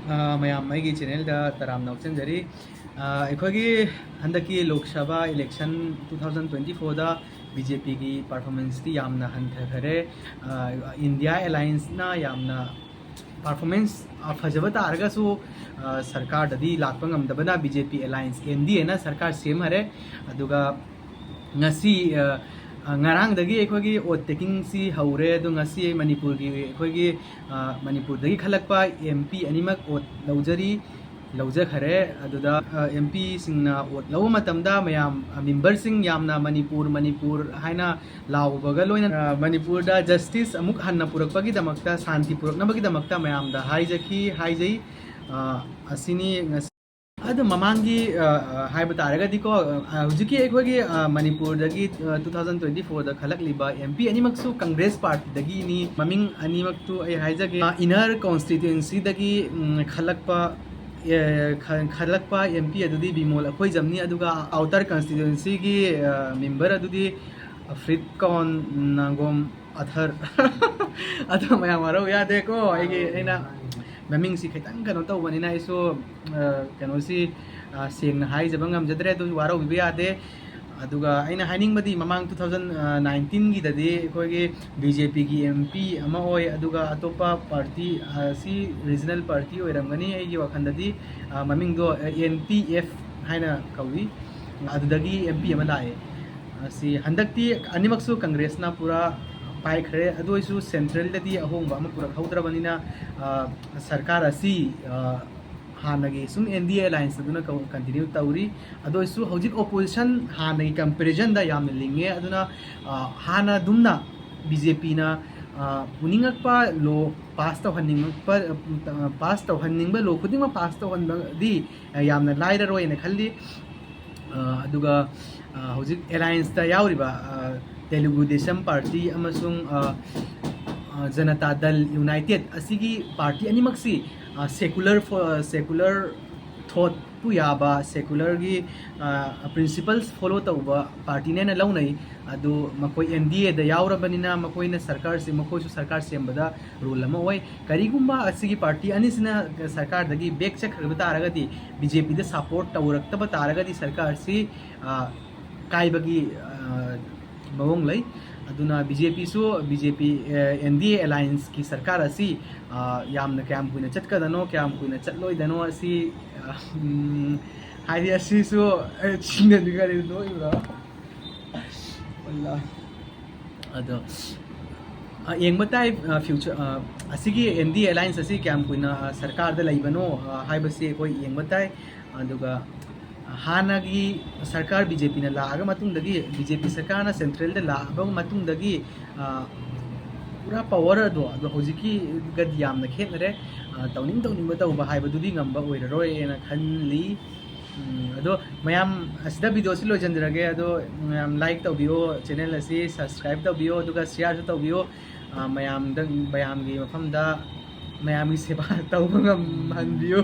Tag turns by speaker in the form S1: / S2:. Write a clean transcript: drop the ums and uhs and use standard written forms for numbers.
S1: ma'am मैं channel तराम नौचनजरी अखोगी हंदकी Lok Sabha election 2024 BJP की performance ती यामना हंथखरे इंडिया अलायंस ना यामना परफॉर्मेंस फजब तारगसु सरकार ददी लाक्पा ngамदबना बीजेपी अलायंस एनडीए ना सरकार सेम हरे अदुगा ngasi ngarangdagi akhoi oat taking si haure adu ngasi manipur gi akhoi manipur dagi khalakpa mp animak oat laujari lauja khare aduda mp singna oat law matamda mayam member sing yamna manipur haina law baga loina manipur da justice amuk hanna purakpagi damakta shanti puraknabagi damakta mayam da haijai asini ಅದು ಮಮಾಂಗಿ ಹಾಯ್ಬ ತಾರಗದಿಕೋ ಹುಜುಕಿ ಏಕೋಗಿ ಮಣಿಪುರದಗಿ 2024 ದ ಖಲಕ್ಲಿಬ MP ಅನಿಮಕ್ಸು ಕಾಂಗ್ರೆಸ್ ಪಾರ್ಟಿ ದಗಿ ನಿ ಮಮಿಂಗ್ ಅನಿಮಕ್ತು ಐ ಹಾಯ್ಜಗೆ ಇನರ್ ಕಾನ್ಸ್ಟಿಟ್ಯೂಯೆನ್ಸಿ ದಗಿ ಖಲಕ್ಪ MP ಅದುದಿ ಬಿಮೋಲ್ ಅಖೋಯ್ ಜಮ್ನಿ ಅದುಗ ಔಟರ್ ಕಾನ್ಸ್ಟಿಟ್ಯೂಯೆನ್ಸಿ ಗಿ ಮೆಂಬರ್ ಅದುದಿ ಫ್ರಿತ್ ಕಾನ್ ನಂಗೋಮ್ ಅಥರ್ ಅದು ಮಯಾಮರೋ ಯಾದೇಕೋ ಐಗೆ ಐನಾ ममिंग सी खितंग कनो तौबनिना इसो कनो सी सेंग हाई जबंग जद्रे दु वारो बिबे आदे अदुगा आइना हाइनिंग बदी ममांग 2019 गी ददे कोगे बीजेपी की MP अमा ओय अदुगा अतोपा पार्टी सी रीजनल पार्टी ओइरंगनी एगी वखंददी ममिंग दो NPF हाइना कवि अदुदगी MP अमा लाए सी हंदक्ति अनिमक्सु कांग्रेस ना पूरा पाइखरे अदोइसु सेंट्रल ददी अहोंबा अमा पुरक हौद्रबनिना सरकार असी हानगी सुम NDA अलायंस अदुना कंटिन्यू तौरी अदोइसु हौजिक ओपोजिशन हानगी कंपैरिजन दा याम लिंगे अदुना हाना दुमना बीजेपी ना पुनिंगकपा लो पास तौहन्निंगबा लो खुदिंगमा पास तौहनबदी यामना लाइररोयना खल्ली अदुगा हौजिक अलायंस दा यावरिबा तेलुगु देशम पार्टी अमसुंग जनता दल यूनाइटेड असिगी पार्टी अनिमक्सी सेकुलर थॉट पुयाबा सेकुलर की प्रिंसिपल्स फॉलो तौबा पार्टी ने लौनई अदु मकोई NDA दा यावरबनिना मकोइना सरकार से मकोइसु सरकार सेमबदा रूल अमा ओय करिगुम्बा असिगी पार्टी अनिसिना सरकार दगी बैक चखरब तारगदी बीजेपी दा सपोर्ट तौरक्तब तारगदी सरकार से काइबगी मवोंग लई अदुना बीजेपी NDA अलायंस की सरकार असी यामना क्याम कुइना चटकदनो क्याम कुइना चटलोइदनो असी हाइदि असिसु चिंगदि गरि दोइबा वल्ला अदो येंगबताई फ्यूचर असिगी NDA अलायंस असी क्याम कुइना सरकार दा लइबनो हाइबसे कोई येंगबताई अदुगा हानागी सरकार बीजेपी ने लाग मतुंगदगी बीजेपी सरकार ना सेंट्रल दे लाग मतुंगदगी पूरा पावर दो होजिकी गद यामना खेनरे तौनिंग बतौबा हाइबदुदी ngamba ओइररोय एना खनली अदो मयाम असिदा वीडियो सि लोजनदरगे अदो मयाम लाइक तौबियो चैनल असि सब्सक्राइब तौबियो दुगा शेयर तौबियो मयाम गी मफमदा मयाम की सेवा तौबंगम हनबियो